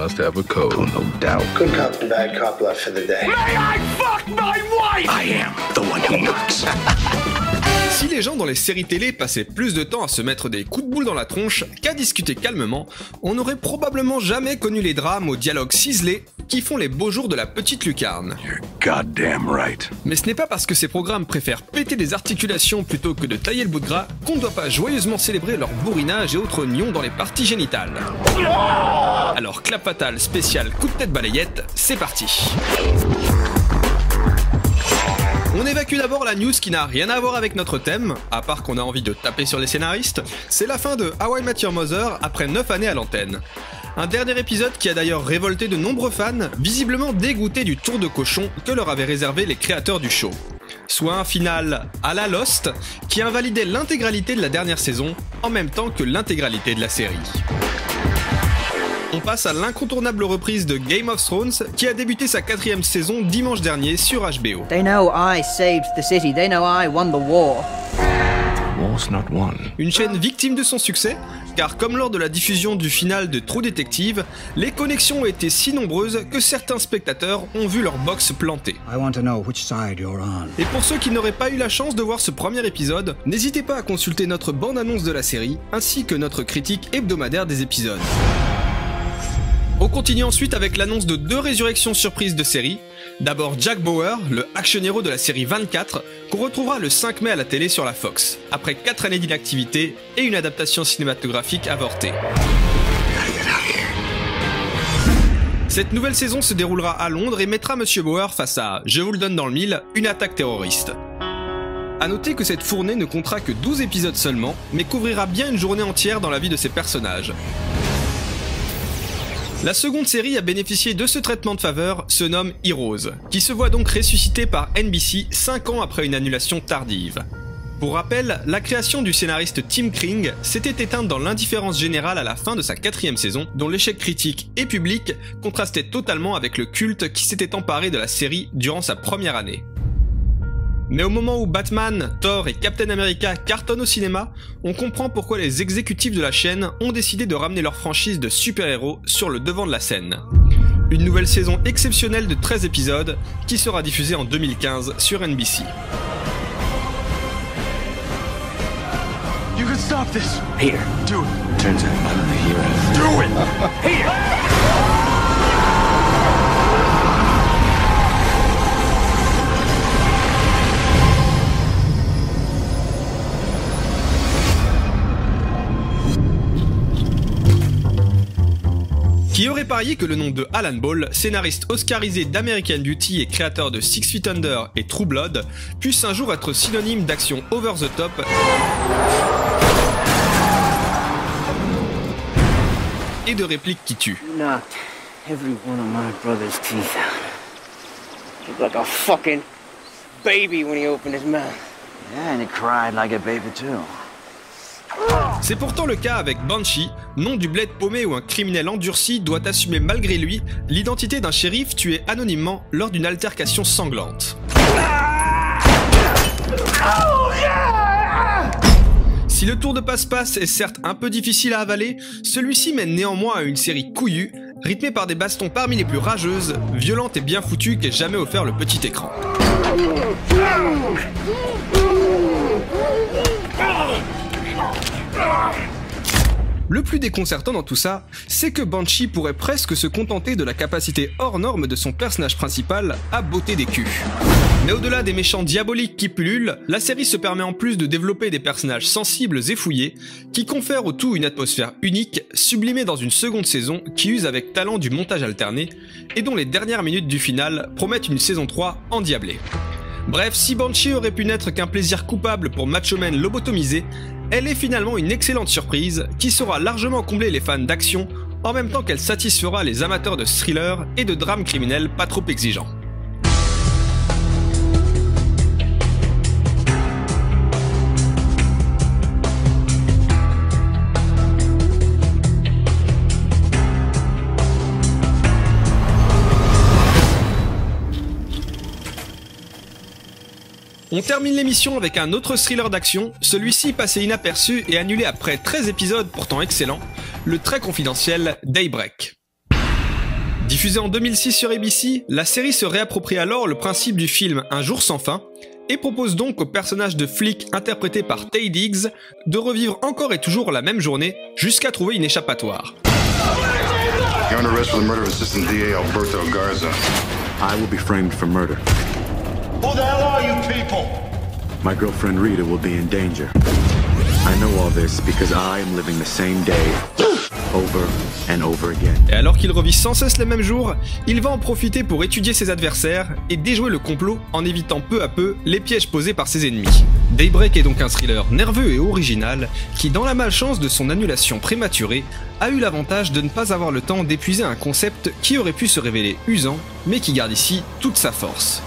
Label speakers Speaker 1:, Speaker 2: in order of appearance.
Speaker 1: must have a code.
Speaker 2: Oh, no doubt.
Speaker 3: Good cop and bad cop left for the day.
Speaker 4: May I fuck my wife?
Speaker 2: I am the one who knocks.
Speaker 5: Si les gens dans les séries télé passaient plus de temps à se mettre des coups de boule dans la tronche qu'à discuter calmement, on n'aurait probablement jamais connu les drames aux dialogues ciselés qui font les beaux jours de la petite lucarne.
Speaker 2: You're goddamn right.
Speaker 5: Mais ce n'est pas parce que ces programmes préfèrent péter des articulations plutôt que de tailler le bout de gras qu'on ne doit pas joyeusement célébrer leur bourrinage et autres nions dans les parties génitales. Alors clap fatal spécial coup de tête balayette, c'est parti. On évacue d'abord la news qui n'a rien à voir avec notre thème, à part qu'on a envie de taper sur les scénaristes. C'est la fin de How I Met Your Mother après 9 années à l'antenne. Un dernier épisode qui a d'ailleurs révolté de nombreux fans, visiblement dégoûtés du tour de cochon que leur avaient réservé les créateurs du show. Soit un final à la Lost, qui invalidait l'intégralité de la dernière saison, en même temps que l'intégralité de la série. On passe à l'incontournable reprise de Game of Thrones, qui a débuté sa 4e saison dimanche dernier sur HBO.
Speaker 6: They know I saved the city, they know I won the war.
Speaker 2: War's not won.
Speaker 5: Une chaîne victime de son succès, car comme lors de la diffusion du final de True Detective, les connexions ont été si nombreuses que certains spectateurs ont vu leur box plantée.
Speaker 7: I want to know which side you're on.
Speaker 5: Et pour ceux qui n'auraient pas eu la chance de voir ce premier épisode, n'hésitez pas à consulter notre bande-annonce de la série, ainsi que notre critique hebdomadaire des épisodes. On continue ensuite avec l'annonce de 2 résurrections surprises de série. D'abord Jack Bauer, le action hero de la série 24, qu'on retrouvera le 5 mai à la télé sur la Fox, après 4 années d'inactivité et une adaptation cinématographique avortée. Cette nouvelle saison se déroulera à Londres et mettra Monsieur Bauer face à, je vous le donne dans le mille, une attaque terroriste. A noter que cette fournée ne comptera que 12 épisodes seulement, mais couvrira bien une journée entière dans la vie de ses personnages. La seconde série à bénéficier de ce traitement de faveur se nomme Heroes, qui se voit donc ressuscité par NBC 5 ans après une annulation tardive. Pour rappel, la création du scénariste Tim Kring s'était éteinte dans l'indifférence générale à la fin de sa 4e saison, dont l'échec critique et public contrastait totalement avec le culte qui s'était emparé de la série durant sa première année. Mais au moment où Batman, Thor et Captain America cartonnent au cinéma, on comprend pourquoi les exécutifs de la chaîne ont décidé de ramener leur franchise de super-héros sur le devant de la scène. Une nouvelle saison exceptionnelle de 13 épisodes qui sera diffusée en 2015 sur NBC.
Speaker 4: You can stop this.
Speaker 2: Here.
Speaker 4: Do it.
Speaker 2: Turns out I'm the hero.
Speaker 4: Do it. Here.
Speaker 5: Qui aurait parié que le nom de Alan Ball, scénariste oscarisé d'American Beauty et créateur de Six Feet Under et True Blood, puisse un jour être synonyme d'action over the top et de répliques qui tuent.
Speaker 6: You knocked every one of my brother's teeth out. Looked like a fucking baby when he opened his mouth.
Speaker 7: Yeah, and he cried like a baby too.
Speaker 5: C'est pourtant le cas avec Banshee, nom du bled paumé où un criminel endurci doit assumer malgré lui l'identité d'un shérif tué anonymement lors d'une altercation sanglante. Si le tour de passe-passe est certes un peu difficile à avaler, celui-ci mène néanmoins à une série couillue, rythmée par des bastons parmi les plus rageuses, violentes et bien foutues qu'ait jamais offert le petit écran. Le plus déconcertant dans tout ça, c'est que Banshee pourrait presque se contenter de la capacité hors norme de son personnage principal à botter des culs. Mais au-delà des méchants diaboliques qui pullulent, la série se permet en plus de développer des personnages sensibles et fouillés, qui confèrent au tout une atmosphère unique, sublimée dans une seconde saison qui use avec talent du montage alterné, et dont les dernières minutes du final promettent une saison 3 endiablée. Bref, si Banshee aurait pu n'être qu'un plaisir coupable pour Macho Man lobotomisé, elle est finalement une excellente surprise qui saura largement combler les fans d'action en même temps qu'elle satisfera les amateurs de thrillers et de drames criminels pas trop exigeants. On termine l'émission avec un autre thriller d'action, celui-ci passé inaperçu et annulé après 13 épisodes pourtant excellents, le très confidentiel Daybreak. Diffusée en 2006 sur ABC, la série se réapproprie alors le principe du film Un jour sans fin et propose donc au personnage de flic interprété par Taye Diggs de revivre encore et toujours la même journée jusqu'à trouver une échappatoire.
Speaker 1: You're under arrest for the murder of Assistant DA Alberto Garza.
Speaker 2: I will be framed for murder.
Speaker 4: Who the hell are you people?
Speaker 2: My girlfriend Rita will be in danger. I know all this because I am living the same day over and over again.
Speaker 5: Et alors qu'il revit sans cesse les mêmes jours, il va en profiter pour étudier ses adversaires et déjouer le complot en évitant peu à peu les pièges posés par ses ennemis. Daybreak est donc un thriller nerveux et original qui, dans la malchance de son annulation prématurée, a eu l'avantage de ne pas avoir le temps d'épuiser un concept qui aurait pu se révéler usant, mais qui garde ici toute sa force.